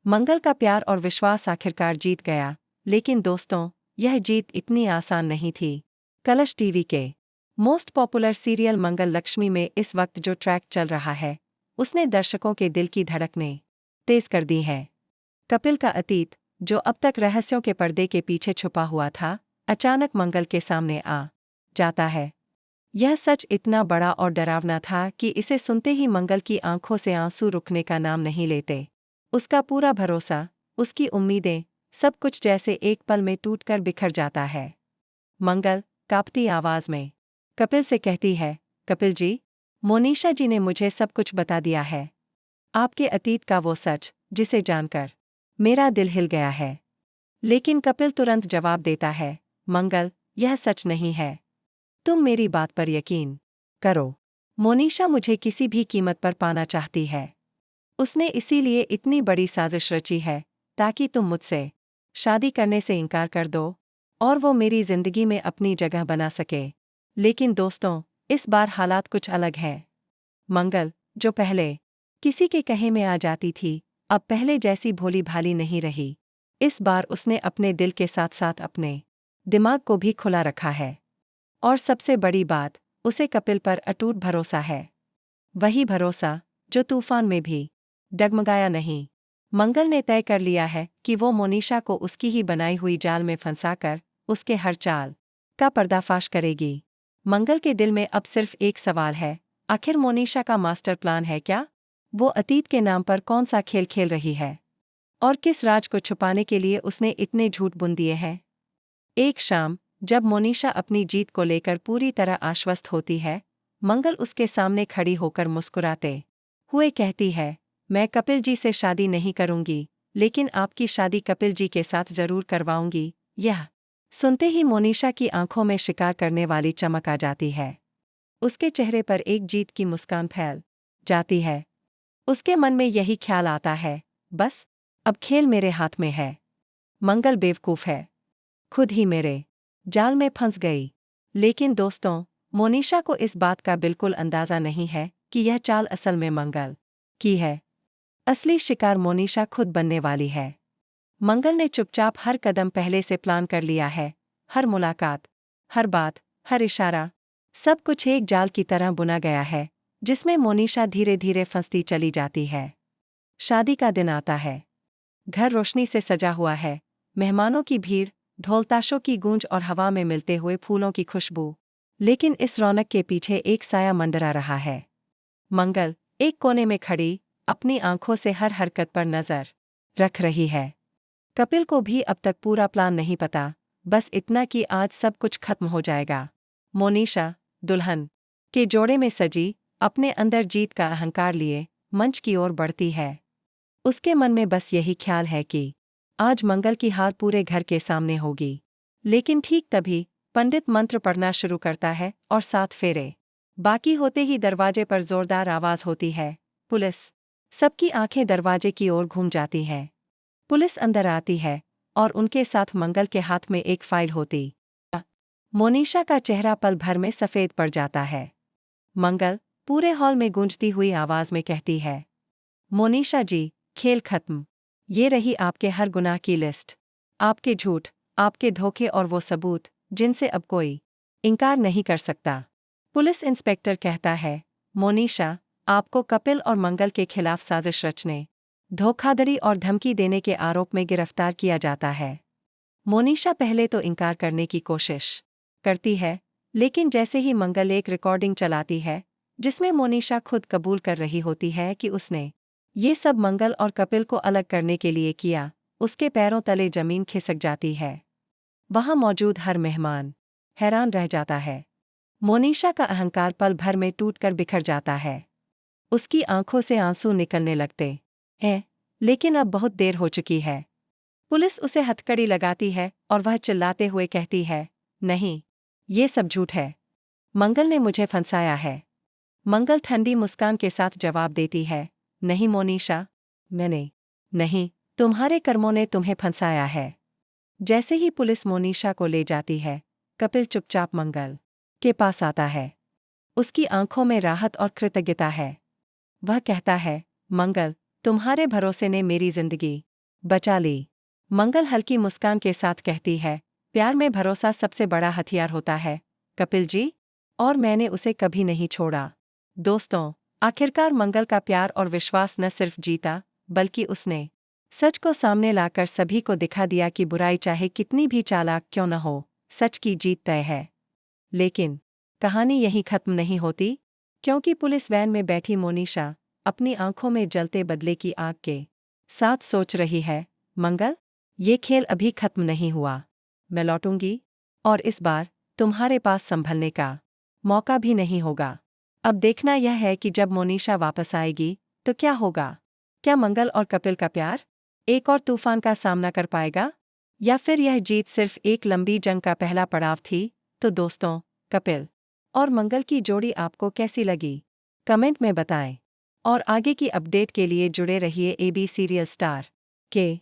मंगल का प्यार और विश्वास आखिरकार जीत गया, लेकिन दोस्तों, यह जीत इतनी आसान नहीं थी। कलश टीवी के मोस्ट पॉपुलर सीरियल मंगल लक्ष्मी में इस वक्त जो ट्रैक चल रहा है, उसने दर्शकों के दिल की धड़कनें तेज कर दी है। कपिल का अतीत, जो अब तक रहस्यों के पर्दे के पीछे छुपा हुआ था, अचानक मंगल के सामने आ जाता है। यह सच इतना बड़ा और डरावना था कि इसे सुनते ही मंगल की आंखों से आंसू रुकने का नाम नहीं लेते। उसका पूरा भरोसा, उसकी उम्मीदें, सब कुछ जैसे एक पल में टूटकर बिखर जाता है। मंगल कांपती आवाज में कपिल से कहती है, कपिल जी, मोनिशा जी ने मुझे सब कुछ बता दिया है। आपके अतीत का वो सच, जिसे जानकर मेरा दिल हिल गया है। लेकिन कपिल तुरंत जवाब देता है, मंगल, यह सच नहीं है। तुम मेरी बात पर यकीन करो। मोनिशा मुझे किसी भी कीमत पर पाना चाहती है। उसने इसीलिए इतनी बड़ी साजिश रची है, ताकि तुम मुझसे शादी करने से इनकार कर दो और वो मेरी जिंदगी में अपनी जगह बना सके। लेकिन दोस्तों, इस बार हालात कुछ अलग है। मंगल, जो पहले किसी के कहे में आ जाती थी, अब पहले जैसी भोली भाली नहीं रही। इस बार उसने अपने दिल के साथ साथ अपने दिमाग को भी खुला रखा है। और सबसे बड़ी बात, उसे कपिल पर अटूट भरोसा है। वही भरोसा जो तूफान में भी डगमगाया नहीं। मंगल ने तय कर लिया है कि वो मोनिशा को उसकी ही बनाई हुई जाल में फंसाकर उसके हर चाल का पर्दाफाश करेगी। मंगल के दिल में अब सिर्फ एक सवाल है, आखिर मोनिशा का मास्टर प्लान है क्या? वो अतीत के नाम पर कौन सा खेल खेल रही है? और किस राज को छुपाने के लिए उसने इतने झूठ बुन दिए हैं? एक शाम, जब मोनिशा अपनी जीत को लेकर पूरी तरह आश्वस्त होती है, मंगल उसके सामने खड़ी होकर मुस्कुराते हुए कहती है, मैं कपिल जी से शादी नहीं करूंगी, लेकिन आपकी शादी कपिल जी के साथ जरूर करवाऊंगी। यह सुनते ही मोनिशा की आंखों में शिकार करने वाली चमक आ जाती है। उसके चेहरे पर एक जीत की मुस्कान फैल जाती है। उसके मन में यही ख्याल आता है, बस अब खेल मेरे हाथ में है। मंगल बेवकूफ है, खुद ही मेरे जाल में फंस गई। लेकिन दोस्तों, मोनिशा को इस बात का बिल्कुल अंदाजा नहीं है कि यह चाल असल में मंगल की है। असली शिकार मोनिशा खुद बनने वाली है। मंगल ने चुपचाप हर कदम पहले से प्लान कर लिया है। हर मुलाकात, हर बात, हर इशारा, सब कुछ एक जाल की तरह बुना गया है, जिसमें मोनिशा धीरे धीरे फंसती चली जाती है। शादी का दिन आता है। घर रोशनी से सजा हुआ है। मेहमानों की भीड़, ढोल-ताशों की गूंज और हवा में मिलते हुए फूलों की खुशबू। लेकिन इस रौनक के पीछे एक साया मंडरा रहा है। मंगल एक कोने में खड़ी, अपनी आंखों से हर हरकत पर नजर रख रही है। कपिल को भी अब तक पूरा प्लान नहीं पता, बस इतना कि आज सब कुछ खत्म हो जाएगा। मोनिशा, दुल्हन के जोड़े में सजी, अपने अंदर जीत का अहंकार लिए मंच की ओर बढ़ती है। उसके मन में बस यही ख्याल है कि आज मंगल की हार पूरे घर के सामने होगी। लेकिन ठीक तभी पंडित मंत्र पढ़ना शुरू करता है और 7 फेरे बाकी होते ही दरवाजे पर जोरदार आवाज होती है, पुलिस। सबकी आंखें दरवाजे की ओर घूम जाती हैं। पुलिस अंदर आती है और उनके साथ मंगल के हाथ में एक फाइल होती। मोनिशा का चेहरा पल भर में सफेद पड़ जाता है। मंगल पूरे हॉल में गूंजती हुई आवाज में कहती है, मोनिशा जी, खेल खत्म। ये रही आपके हर गुनाह की लिस्ट। आपके झूठ, आपके धोखे और वो सबूत जिनसे अब कोई इनकार नहीं कर सकता। पुलिस इंस्पेक्टर कहता है, मोनिशा, आपको कपिल और मंगल के खिलाफ साजिश रचने, धोखाधड़ी और धमकी देने के आरोप में गिरफ्तार किया जाता है। मोनिशा पहले तो इनकार करने की कोशिश करती है, लेकिन जैसे ही मंगल एक रिकॉर्डिंग चलाती है, जिसमें मोनिशा खुद कबूल कर रही होती है कि उसने ये सब मंगल और कपिल को अलग करने के लिए किया, उसके पैरों तले जमीन खिसक जाती है। वहां मौजूद हर मेहमान हैरान रह जाता है। मोनिशा का अहंकार पल भर में टूटकर बिखर जाता है। उसकी आंखों से आंसू निकलने लगते हैं, लेकिन अब बहुत देर हो चुकी है। पुलिस उसे हथकड़ी लगाती है और वह चिल्लाते हुए कहती है, नहीं, ये सब झूठ है। मंगल ने मुझे फंसाया है। मंगल ठंडी मुस्कान के साथ जवाब देती है, नहीं मोनिशा, मैंने नहीं, तुम्हारे कर्मों ने तुम्हें फंसाया है। जैसे ही पुलिस मोनिशा को ले जाती है, कपिल चुपचाप मंगल के पास आता है। उसकी आंखों में राहत और कृतज्ञता है। वह कहता है, मंगल, तुम्हारे भरोसे ने मेरी जिंदगी बचा ली। मंगल हल्की मुस्कान के साथ कहती है, प्यार में भरोसा सबसे बड़ा हथियार होता है, कपिल जी, और मैंने उसे कभी नहीं छोड़ा। दोस्तों, आखिरकार मंगल का प्यार और विश्वास न सिर्फ जीता, बल्कि उसने सच को सामने लाकर सभी को दिखा दिया कि बुराई चाहे कितनी भी चालाक क्यों न हो, सच की जीत तय है। लेकिन कहानी यहीं खत्म नहीं होती, क्योंकि पुलिस वैन में बैठी मोनिशा अपनी आंखों में जलते बदले की आग के साथ सोच रही है, मंगल, ये खेल अभी खत्म नहीं हुआ। मैं लौटूंगी, और इस बार तुम्हारे पास संभलने का मौका भी नहीं होगा। अब देखना यह है कि जब मोनिशा वापस आएगी तो क्या होगा। क्या मंगल और कपिल का प्यार एक और तूफान का सामना कर पाएगा, या फिर यह जीत सिर्फ एक लंबी जंग का पहला पड़ाव थी। तो दोस्तों, कपिल और मंगल की जोड़ी आपको कैसी लगी, कमेंट में बताएं। और आगे की अपडेट के लिए जुड़े रहिए AB सीरियल स्टार के